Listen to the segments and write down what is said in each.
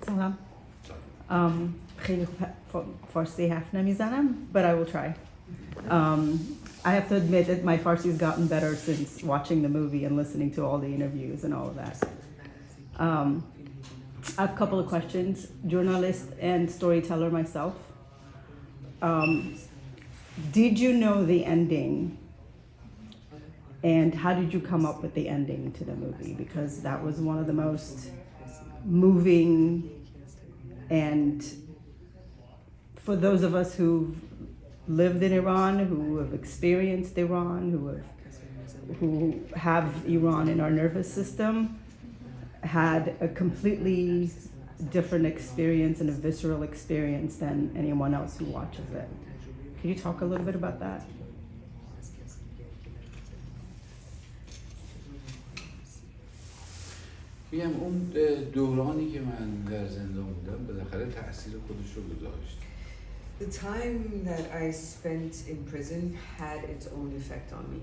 سلام. خیلی فارسی حرف نمیزنم, but I will try. I have to admit that my Farsi has gotten better since watching the movie and listening to all the interviews and all of that. I have a couple of questions. Journalist and storyteller myself. Did you know the ending? And how did you come up with the ending to the movie? Because that was one of the most moving, and for those of us who've lived in Iran, who have experienced Iran, who have Iran in our nervous system, had a completely different experience and a visceral experience than anyone else who watches it. Can you talk a little bit about that? میگم اون دورانی که من در زندان بودم بالاخره تأثیر خودش رو گذاشت. The time that I spent in prison had its own effect on me.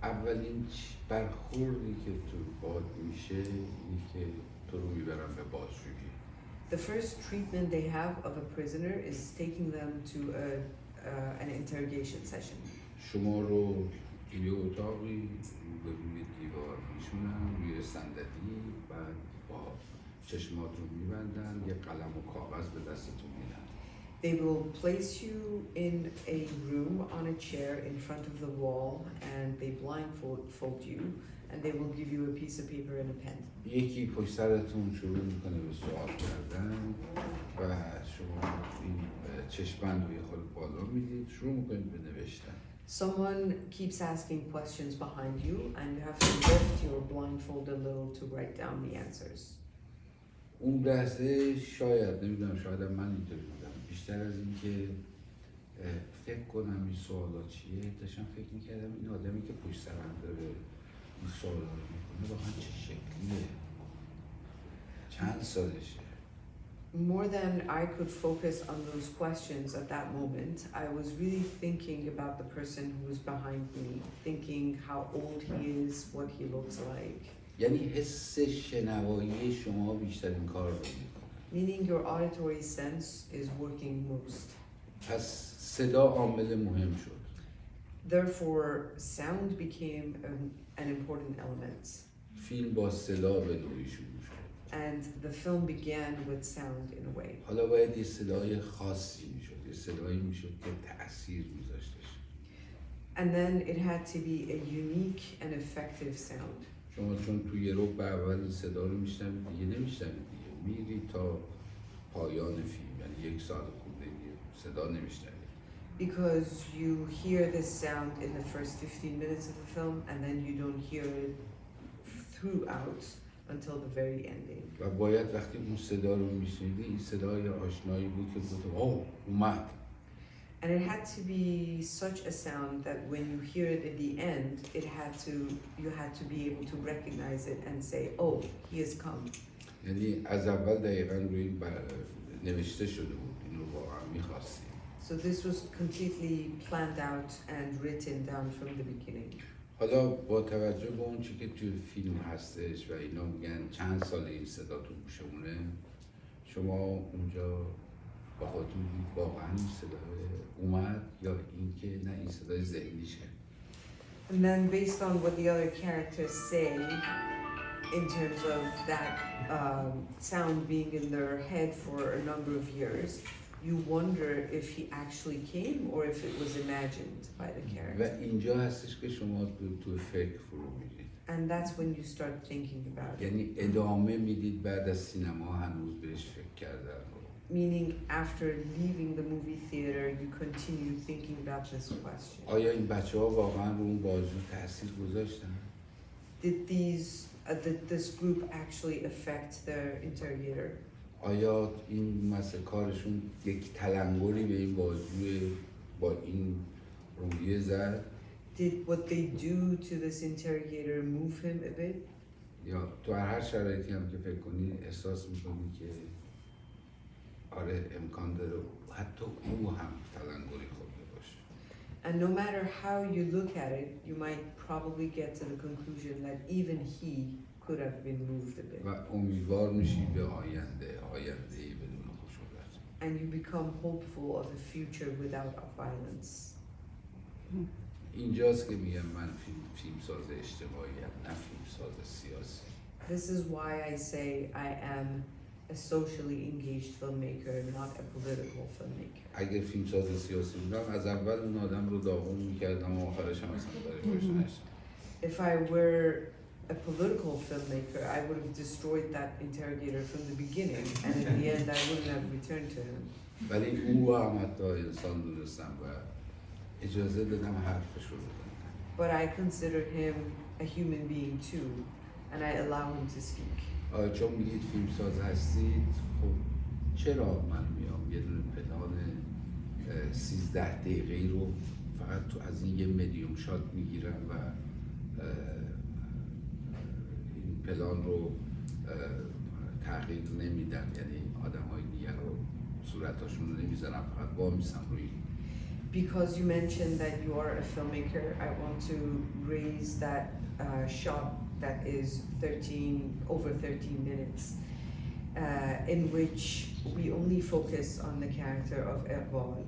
اولین برخوردی که تو باهات میشه اینه که تو رو میبرن به بازجویی. The first treatment they have of a prisoner is taking them to an interrogation session. شما رو توی اتاقی به روی دیوار میشونن روی صندلی، بعد با چشمات رو میبندن، یه قلم و کاغذ به دستتون میدن. They will place you in a room on a chair in front of the wall and they blindfold you and they will give you a piece of paper and a pen. یکی پشت سرتون شروع میکنه به سوال کردن و شما این چشم‌بند رو یه خورده بالا میدید، شروع میکنید به نوشتن. Someone keeps asking questions behind you and you have to lift your blindfold a little to write down the answers. اون لحظه شاید نمیدونم شاید من اینطوری بودم بیشتر از این که فکر کنم این سوالا چیه داشتم فکر میکردم این آدمی که پشت سرم داره این سوالا رو میکنه واقعا چه شکلیه، چند سالشه. More than I could focus on those questions at that moment, I was really thinking about the person who was behind me, thinking how old he is, what he looks like. یعنی حس شنوایی شما بیشترین کار رو میکنه. Meaning your auditory sense is working most. پس صدا عامل مهم شد. Therefore, sound became an important element. فیلم با صدا به نوعی شروع شد. And the film began with sound in a way. حالا باید یه صدای خاصی میشد، یه صدایی میشد که تأثیر میذاشتش. And then it had to be a unique and effective sound. شما چون توی رب اول این صدا رو میشنوید دیگه نمیشنوید دیگه، میرید تا پایان فیلم، یعنی 1 ساعت خورده صدا نمیشنوید. Because you hear this sound in the first 15 minutes of the film and then you don't hear it throughout until the very ending. و باید وقتی اون صدا رو میشنیدی این صدای آشنایی بود که بود اوه اومد. And it had to be such a sound that when you hear it at the end, you had to be able to recognize it and say, oh, he has come. یعنی از اول دقیقاً روی این نوشته شده بود، این رو واقعا می‌خواستیم. So this was completely planned out and written down from the beginning. حالا با توجه به اون چی که توی فیلم هستش و اینا میگن چند سال این صدا تو گوشمونه، شما اونجا با خودتون دید واقعا این صدای اومد یا اینکه نه این صدای ذهنیشه. And then based on what the other characters say in terms of that sound being in their head for a number of years, you wonder if he actually came or if it was imagined by the و character. اینجا هستش که شما تو فکر فرو میرید. And that's when you start thinking about it. یعنی ادامه میدید بعد از سینما هنوز بهش فکر کردن. Meaning after leaving the movie theater, you continue thinking about this question. آیا این بچه‌ها واقعا رو اون بازجو تاثیر گذاشتن؟ Did this group actually affect their interrogator? آیا این مثل کارشون یک تلنگری به این بازجو با این رویه زد؟ Did what they do to this interrogator move him a bit? یا تو هر شرایطی هم که فکر کنی احساس می‌کنی که آره امکان داره حتی او هم تلنگری خورده باشه. And no matter how you look at it, you might probably get to the conclusion that even he could have been moved a bit. و امیدوار میشی به آینده آینده بدون خشونت. and you become hopeful of a future without violence. اینجاست که میگم من فیلمساز اجتماعی ام، نه فیلمساز سیاسی. This is why I say I am a socially engaged filmmaker, not a political filmmaker. اگه فیلمساز سیاسی بودم از اول اون آدم رو داغون میکردم و آخرش هم اصلا برای باش نشدم. If I were a political filmmaker, I would have destroyed that interrogator from the beginning, and in the end, I wouldn't have returned to him. ولی او هم حتی انسان دونستم و اجازه دادم حرفش رو بزنم. But I consider him a human being too, and I allow him to speak. چون میگید فیلمساز هستید، خب چرا من میام یه دونه پلان 13 دقیقه‌ای رو فقط تو از این یه مدیوم شات میگیرم و این پلان رو تغییر نمیدم، یعنی آدم‌های دیگر رو صورتاشون رو نمیزنم، فقط وامیستم روی. Because you mentioned that you are a filmmaker, I want to raise that shot that is over 13 minutes, in which we only focus on the character of Iqbal.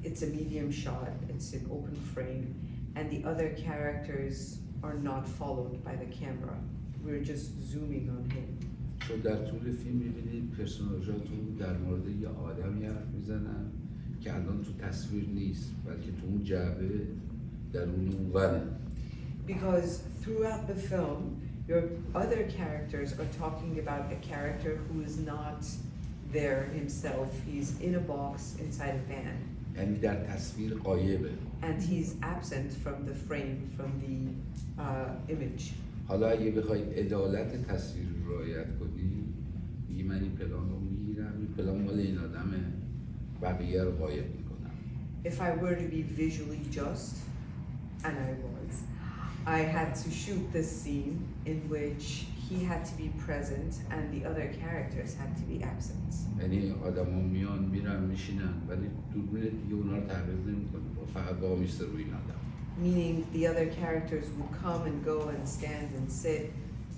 It's a medium shot, it's an open frame, and the other characters are not followed by the camera. We're just zooming on him. چون در طول فیلم می‌بینید پرسوناژاتون در مورد یه آدمی حرف میزنن که الان تو تصویر نیست، بلکه تو اون جعبه درون اونوره. Because throughout the film, your other characters are talking about a character who is not there himself. He's in a box inside a van. یعنی در تصویر غایبه. And he's absent from the frame, from the image. حالا اگه بخواید عدالت تصویر رو رعایت کنی، میگی من این پلان رو میگیرم، این پلان مال این آدمه، بقیه رو غایب میکنم. If I were to be visually just, and I was, I had to shoot this scene in which he had to be present and the other characters had to be absent. یعنی آدما میان میرن میشینن ولی دوربین دیگه اونا رو تغییر نمیکنه، فقط وامیسته روی این آدم. Meaning the other characters would come and go and stand and sit,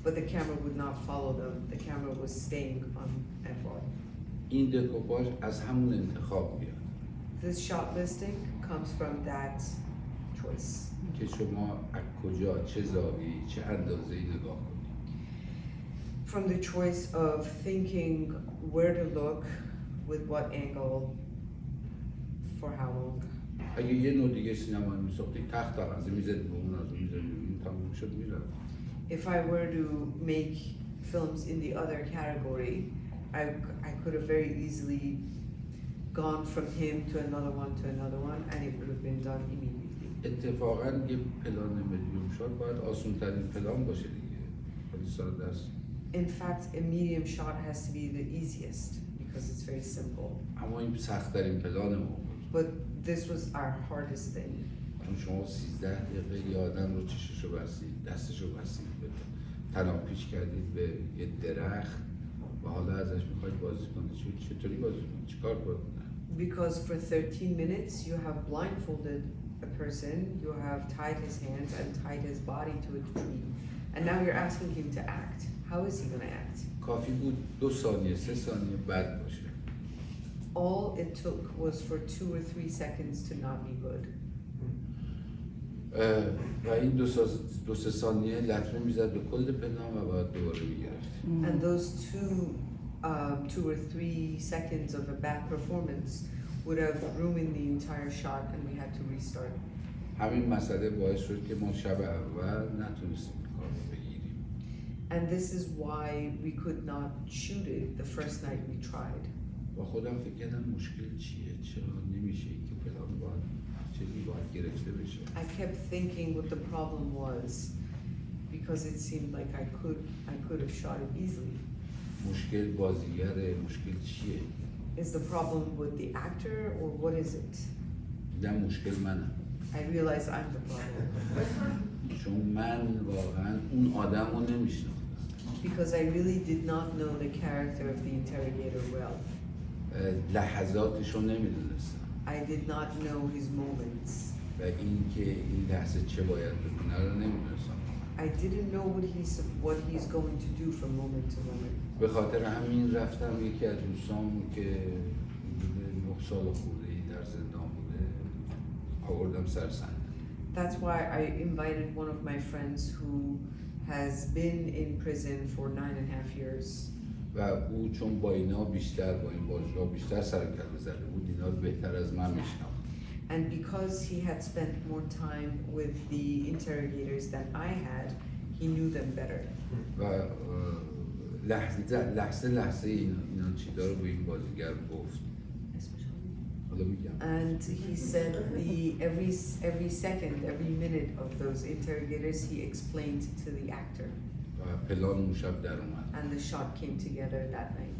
but the camera would not follow them. The camera was staying on Iqbal. این دکوپاژ از همون انتخاب میاد. This shot listing comes from that choice. که شما از کجا، چه زاویه‌ای، چه اندازه‌ای نگاه کنید. From the choice of thinking where to look, with what angle, for how long. اگه یه نوع دیگه سینما می‌ساختی، تخت از این می‌زدی به اون، از اون می‌زدی به اون، تموم شد می‌رفت. If I were to make films in the other category, I could have very easily gone from him to another one, and it would have been done immediately. اتفاقاً یه پلان مدیوم شات باید آسان‌ترین پلان باشه دیگه. خیلی ساده است. In fact, a medium shot has to be the easiest because it's very simple. اما این سخت‌ترین پلان ما بود. But this was our hardest thing. چون شما 13 دقیقه یه آدم رو چششو بستید، دستشو بستید، تناپیچ کردید به یه درخت و حالا ازش میخواید بازی کنید. چطوری بازی کنید؟ چیکار کنید؟ Because for 13 minutes, you have blindfolded a person, you have tied his hands and tied his body to a tree, and now you're asking him to act. How is he going to act? کافی بود 2 ثانیه 3 ثانیه بد باشه. All it took was for 2 or 3 seconds to not be good. و این 2-3 ثانیه لطمه میزد به کل پلان و باید دوباره میگرفت. And those 2 or 3 seconds of a bad performance would have ruined the entire shot and we had to restart. همین مسئله باعث شد که ما شب اول نتونستیم کار رو بگیریم. And this is why we could not shoot it the first night we tried. با خودم فکر کردم مشکل چیه؟ چرا نمیشه که پلان باید چیزی باید گرفته بشه؟ I kept thinking what the problem was because it seemed like I could have shot it easily. مشکل بازیگره، مشکل چیه؟ Is the problem with the actor or what is it? دیدم مشکل منم. I realize I'm the problem. چون من واقعا اون آدم رو نمیشناختم. Because I really did not know the character of the interrogator well. لحظاتش رو نمیدونستم. I did not know his moments. و این که این لحظه چه باید بکنه رو نمیدونستم. I didn't know what he's going to do from moment to moment. به خاطر همین رفتم یکی از دوستام که حدود 9 سال خورده‌ای در زندان بوده آوردم سر صحنه. That's why I invited one of my friends who has been in prison for 9.5 years. و او چون با اینا بیشتر با این باجگاه بیشتر سر کله زده بود اینا رو بهتر از من میشناخت. And because he had spent more time with the interrogators than I had, he knew them better. و لحظه اینا چیزا رو به این بازیگر گفت. حالا میگم. And he said every second, every minute of those interrogators, he explained to the actor. و پلان اون شب در اومد. And the shot came together that night.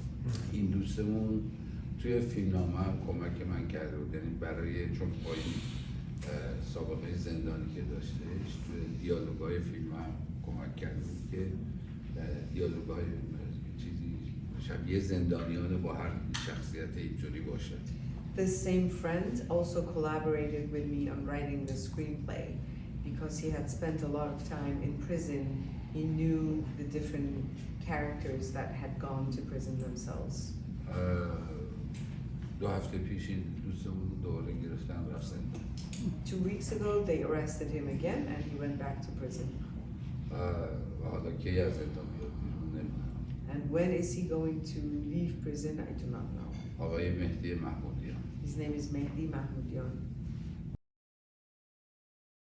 این دوستمون توی فیلمنامه هم کمک من کرده بود، یعنی برای چون با این سابقه زندانی که داشتهش توی دیالوگای فیلم هم کمک کرده بود که دیالوگای چیزی شبیه زندانیان با هر شخصیت اینجوری باشه. This same friend also collaborated with me on writing the screenplay because he had spent a lot of time in prison. He knew the different characters that had gone to prison themselves. 2 هفته پیش این دوستمون دوباره گرفتن رفت زندان. 2 weeks ago, they arrested him again and he went back to prison. و حالا کی از زندان بیاد بیرون نمیدونم. And when is he going to leave prison? I do not know. آقای مهدی محمودیان. His name is Mehdi Mahmoudian.